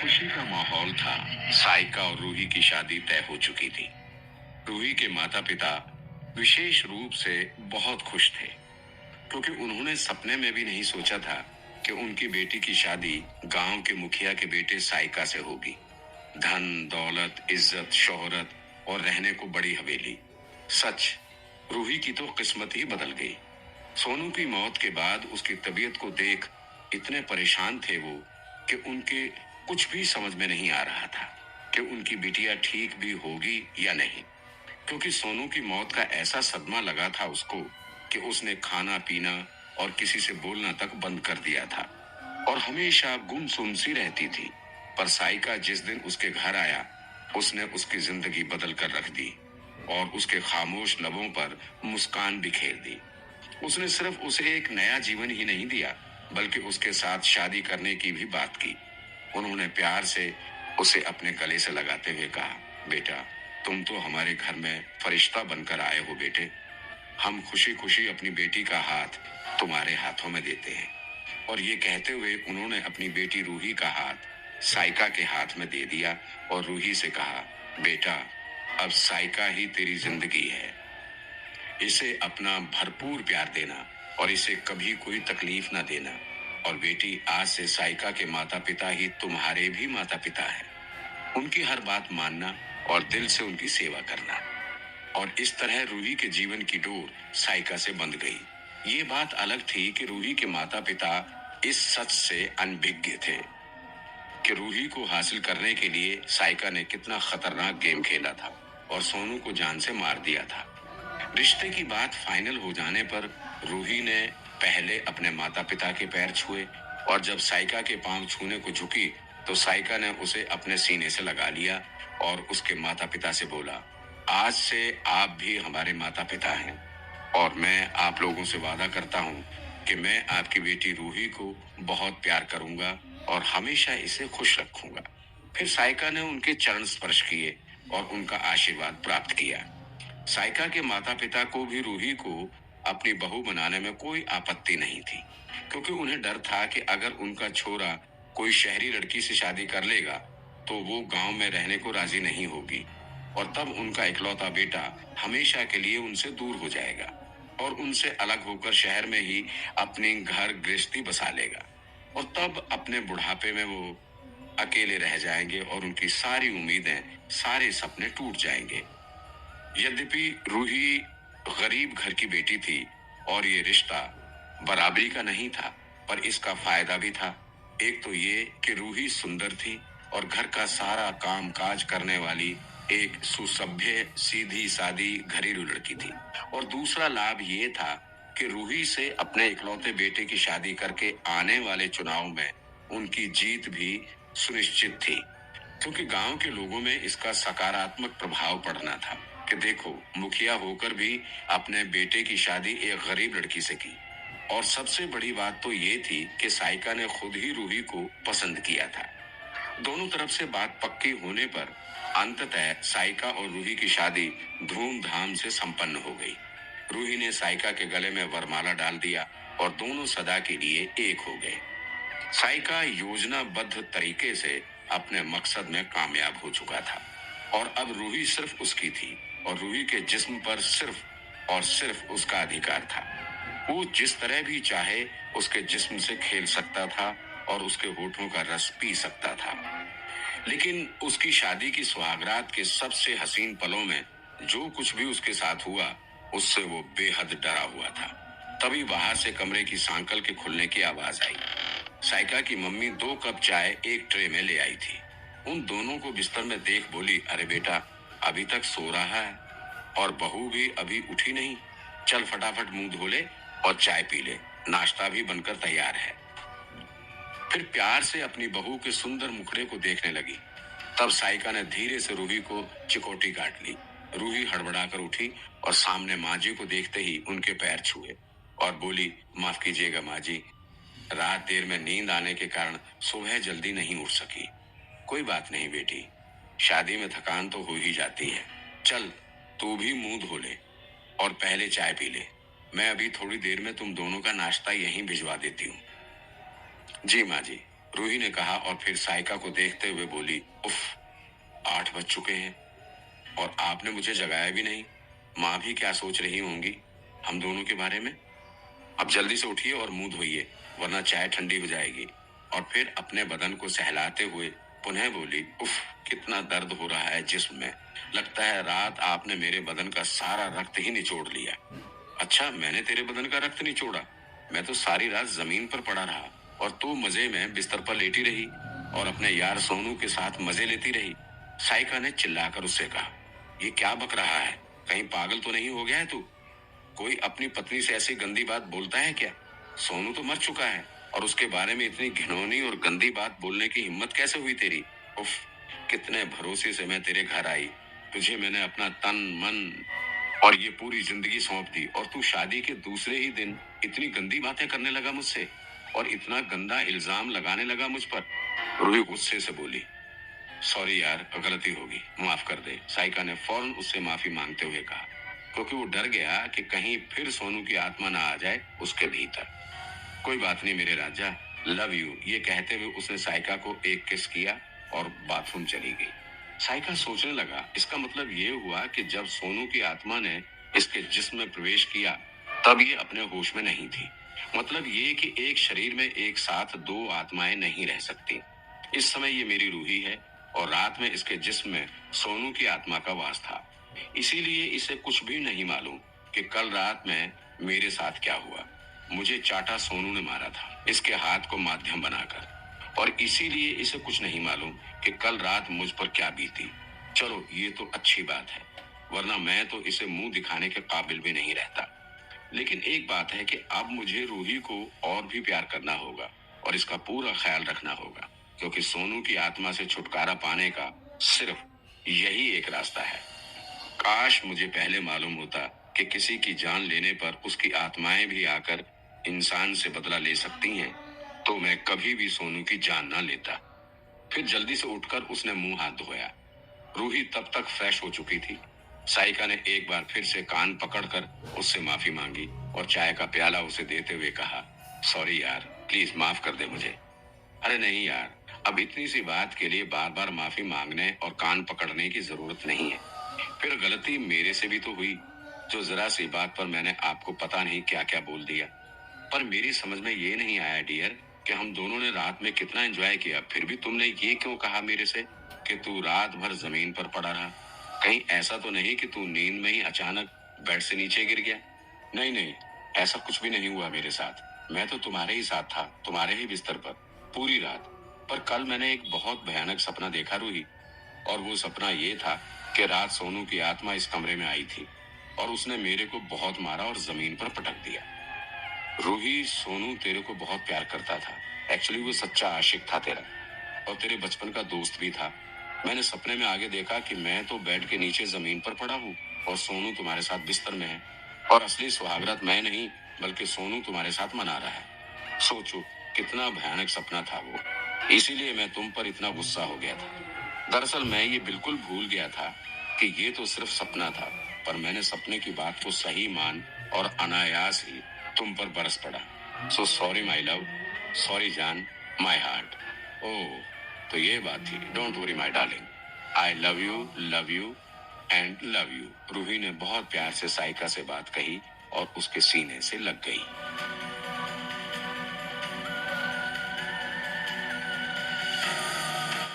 खुशी का माहौल था। साइका और रूही की शादी तय हो चुकी थी। रूही के माता पिता विशेष रूप से बहुत खुश थे, क्योंकि उन्होंने सपने में भी नहीं सोचा था कि उनकी बेटी की शादी गांव के मुखिया के बेटे साइका से होगी। धन दौलत इज्जत शोहरत और रहने को बड़ी हवेली। सच, रूही की तो किस्मत ही बदल गई। सोनू की मौत के बाद उसकी तबीयत को देख इतने परेशान थे वो कि उनके कुछ भी समझ में नहीं आ रहा था कि उनकी बिटिया ठीक भी होगी या नहीं, क्योंकि सोनू की मौत का ऐसा सदमा लगा था उसको कि उसने खाना पीना और किसी से बोलना तक बंद कर दिया था और हमेशा गुमसुम सी रहती थी। पर साइका जिस दिन उसके घर आया, उसने उसकी जिंदगी बदल कर रख दी और उसके खामोश लबों पर मुस्कान बिखेर दी। उसने सिर्फ उसे एक नया जीवन ही नहीं दिया, बल्कि उसके साथ शादी करने की भी बात की। उन्होंने प्यार से उसे अपने गले से लगाते हुए कहा, बेटा, तुम तो हमारे घर में फरिश्ता बनकर आए हो बेटे। हम खुशी खुशी अपनी बेटी का हाथ तुम्हारे हाथों में देते हैं। और ये कहते हुए उन्होंने अपनी बेटी रूही का हाथ साइका के हाथ में दे दिया और रूही से कहा, बेटा, अब साइका ही तेरी जिंदगी है। इसे अपना भरपूर प्यार देना और इसे कभी कोई तकलीफ ना देना। और बेटी, आज से साइका के माता पिता ही तुम्हारे भी माता पिता हैं। उनकी हर बात मानना और दिल से उनकी सेवा करना। और इस तरह रूही के जीवन की डोर साइका से बंध गई। ये बात अलग थी कि रूही के माता पिता इस सच से अनभिज्ञ थे कि रूही को हासिल करने के लिए साइका ने कितना खतरनाक गेम खेला था और सोनू को जान से मार दिया था। रिश्ते की बात फाइनल हो जाने पर रूही ने पहले अपने माता पिता के पैर छुए और जब साइका के पांव छूने को झुकी तो साइका ने उसे अपने सीने से लगा लिया और उसके माता पिता से बोला, आज से आप भी हमारे माता पिता हैं और मैं आप लोगों से वादा करता हूँ कि मैं आपकी बेटी रूही को बहुत प्यार करूंगा और हमेशा इसे खुश रखूंगा। फिर साइका ने उनके चरण स्पर्श किए और उनका आशीर्वाद प्राप्त किया। साइका के माता पिता को भी रूही को अपनी बहू बनाने में कोई आपत्ति नहीं थी, क्योंकि उन्हें डर था कि अगर उनका छोरा कोई शहरी लड़की से शादी कर लेगा तो वो गांव में रहने को राजी नहीं होगी और तब उनका इकलौता बेटा हमेशा के लिए उनसे दूर हो जाएगा और उनसे अलग होकर शहर में ही अपनी घर गृहस्थी बसा लेगा और तब अपने बुढ़ापे में वो अकेले रह जाएंगे और उनकी सारी उम्मीदें, सारे सपने टूट जाएंगे। यद्यपि रूही गरीब घर की बेटी थी और ये रिश्ता बराबरी का नहीं था, पर इसका फायदा भी था। एक तो ये कि रूही सुंदर थी और घर का सारा काम काज करने वाली एक सुसभ्य सीधी सादी घरेलू लड़की थी। और दूसरा लाभ ये था कि रूही से अपने इकलौते बेटे की शादी करके आने वाले चुनाव में उनकी जीत भी सुनिश्चित थी, क्योंकि गांव के लोगों में इसका सकारात्मक प्रभाव पड़ना था कि देखो, मुखिया होकर भी अपने बेटे की शादी एक गरीब लड़की से की। और सबसे बड़ी बात तो ये थी कि साइका ने खुद ही रूही को पसंद किया था। दोनों तरफ से बात पक्की होने पर अंततः साइका और रूही की शादी धूमधाम से संपन्न हो गई। रूही ने साइका के गले में वरमाला डाल दिया और दोनों सदा के लिए एक हो गए। साइका योजनाबद्ध तरीके से अपने मकसद में कामयाब हो चुका था और अब रूही सिर्फ उसकी थी और रूही के जिस्म पर सिर्फ और सिर्फ उसका अधिकार था। वो जिस तरह भी चाहे उसके जिस्म से खेल सकता था और उसके होठों का रस पी सकता था। लेकिन उसकी शादी की सुहागरात के सबसे हसीन पलों में जो कुछ भी उसके साथ हुआ, उससे वो बेहद डरा हुआ था। तभी बाहर से कमरे की सांकल के खुलने की आवाज आई। साइका की मम्मी 2 कप चाय एक ट्रे में ले आई थी। उन दोनों को बिस्तर में देख बोली, अरे बेटा, अभी तक सो रहा है और बहू भी अभी उठी नहीं। चल फटाफट मुंह धो ले और चाय पी ले, नाश्ता भी बनकर तैयार है। फिर प्यार से अपनी बहू के सुंदर मुखड़े को देखने लगी। तब साइका ने धीरे से रूही को चिकोटी काट ली। रूही हड़बड़ाकर उठी और सामने माँ जी को देखते ही उनके पैर छुए और बोली, माफ कीजिएगा माँ जी, रात देर में नींद आने के कारण सुबह जल्दी नहीं उठ सकी। कोई बात नहीं बेटी, शादी में थकान तो हो ही जाती है। चल तू भी मुंह धो ले और पहले चाय पी ले। मैं अभी थोड़ी देर में तुम दोनों का नाश्ता यहीं भिजवा देती हूँ। जी माँ जी, रूही ने कहा और फिर साइका को देखते हुए बोली, उफ, 8 बज चुके हैं और आपने मुझे जगाया भी नहीं। माँ भी क्या सोच रही होंगी हम दोनों के बारे में। अब जल्दी से उठिए और मुंह धोइए, वरना चाय ठंडी हो जाएगी। और फिर अपने बदन को सहलाते हुए पुनः बोली, उफ, कितना दर्द हो रहा है जिस्म में। लगता है रात आपने मेरे बदन का सारा रक्त ही निचोड़ लिया। अच्छा, मैंने तेरे बदन का रक्त निचोड़ा? मैं तो सारी रात जमीन पर पड़ा रहा और तू मजे में बिस्तर पर लेटी रही और अपने यार सोनू के साथ मजे लेती रही। साइका ने चिल्लाकर उससे कहा, ये क्या बक रहा है? कहीं पागल तो नहीं हो गया है तू? कोई अपनी पत्नी से ऐसी गंदी बात बोलता है क्या? सोनू तो मर चुका है और उसके बारे में इतनी घिनौनी और गंदी बात बोलने की हिम्मत कैसे हुई तेरी? उफ, कितने भरोसे से मैं तेरे घर आई, तुझे मैंने अपना तन मन और ये पूरी जिंदगी सौंप दी और तू शादी के दूसरे ही दिन इतनी गंदी बातें करने लगा मुझसे और इतना गंदा इल्जाम लगाने लगा मुझ पर। रूही गुस्से से बोली, सॉरी यार, गलती होगी, माफ कर दे। साइका ने फौरन उससे माफी मांगते हुए कहा, क्योंकि वो डर गया कि कहीं फिर सोनू की आत्मा ना आ जाए उसके भीतर। कोई बात नहीं मेरे राजा, लव यू, ये कहते हुए उसने साइका को एक किस किया और बाथरूम चली गई। साइका सोचने लगा, इसका मतलब ये हुआ कि जब सोनू की आत्मा ने इसके जिस्म में प्रवेश किया तब ये अपने होश में नहीं थी। मतलब ये कि एक शरीर में एक साथ दो आत्माएं नहीं रह सकती। इस समय ये मेरी रूही है और रात में इसके जिस्म में सोनू की आत्मा का वास था। इसीलिए इसे कुछ भी नहीं मालूम कि कल रात में मेरे साथ क्या हुआ। मुझे चाटा सोनू ने मारा था इसके हाथ को माध्यम बनाकर, और इसीलिए इसे कुछ नहीं मालूम कि कल रात मुझ पर क्या बीती। चलो ये तो अच्छी बात है, वरना मैं तो इसे मुंह दिखाने के काबिल भी नहीं रहता। लेकिन एक बात है कि अब मुझे रूही को और भी प्यार करना होगा और इसका पूरा ख्याल रखना होगा, क्योंकि सोनू की आत्मा से छुटकारा पाने का सिर्फ यही एक रास्ता है। काश मुझे पहले मालूम होता कि किसी की जान लेने पर उसकी आत्माएं भी आकर इंसान से बदला ले सकती हैं, तो मैं कभी भी सोनू की जान ना लेता। फिर जल्दी से उठकर उसने मुंह हाथ धोया। रूही तब तक फ्रेश हो चुकी थी। साइका ने एक बार फिर से कान पकड़कर उससे माफी मांगी और चाय का प्याला उसे देते हुए कहा, सॉरी यार, प्लीज माफ कर दे मुझे। अरे नहीं यार, अब इतनी सी बात के लिए बार बार माफी मांगने और कान पकड़ने की जरूरत नहीं है। फिर गलती मेरे से भी तो हुई, जो जरा सी बात पर मैंने आपको पता नहीं क्या क्या बोल दिया। पर मेरी समझ में ये नहीं आया डियर कि हम दोनों ने रात में कितना एंजॉय किया, फिर भी तुमने ये क्यों कहा मेरे से कि तू रात भर जमीन पर पड़ा रहा? कहीं ऐसा तो नहीं कि तू नींद में ही अचानक बेड से नीचे गिर गया? नहीं नहीं, ऐसा कुछ भी नहीं हुआ मेरे साथ। मैं तो तुम्हारे ही साथ था, तुम्हारे ही बिस्तर पर पूरी रात। पर कल मैंने एक बहुत भयानक सपना देखा रूही, और वो सपना ये था कि रात सोनू की आत्मा इस कमरे में आई थी और उसने मेरे को बहुत मारा और जमीन पर पटक दिया। रूही, सोनू तेरे को बहुत प्यार करता था। एक्चुअली वो सच्चा आशिक था तेरा और तेरे बचपन का दोस्त भी था। मैंने सपने में आगे देखा कि मैं तो बेड के नीचे जमीन पर पड़ा हूँ और सोनू तुम्हारे साथ बिस्तर में है, और असली सुहागरात मैं नहीं बल्कि सोनू तुम्हारे साथ मना रहा है। सोचो कितना भयानक सपना था वो, इसीलिए मैं तुम पर इतना गुस्सा हो गया था। दरअसल मैं ये बिल्कुल भूल गया था कि ये तो सिर्फ सपना था, पर मैंने सपने की बात को सही मान और अनायास ही तुम पर बरस पड़ा। So sorry my love, sorry जान, माई हार्ट। ओह, तो ये बात थी। Don't worry my darling, I love you and love you. Ruhi ने बहुत प्यार से साइका से बात कही और उसके सीने से लग गई।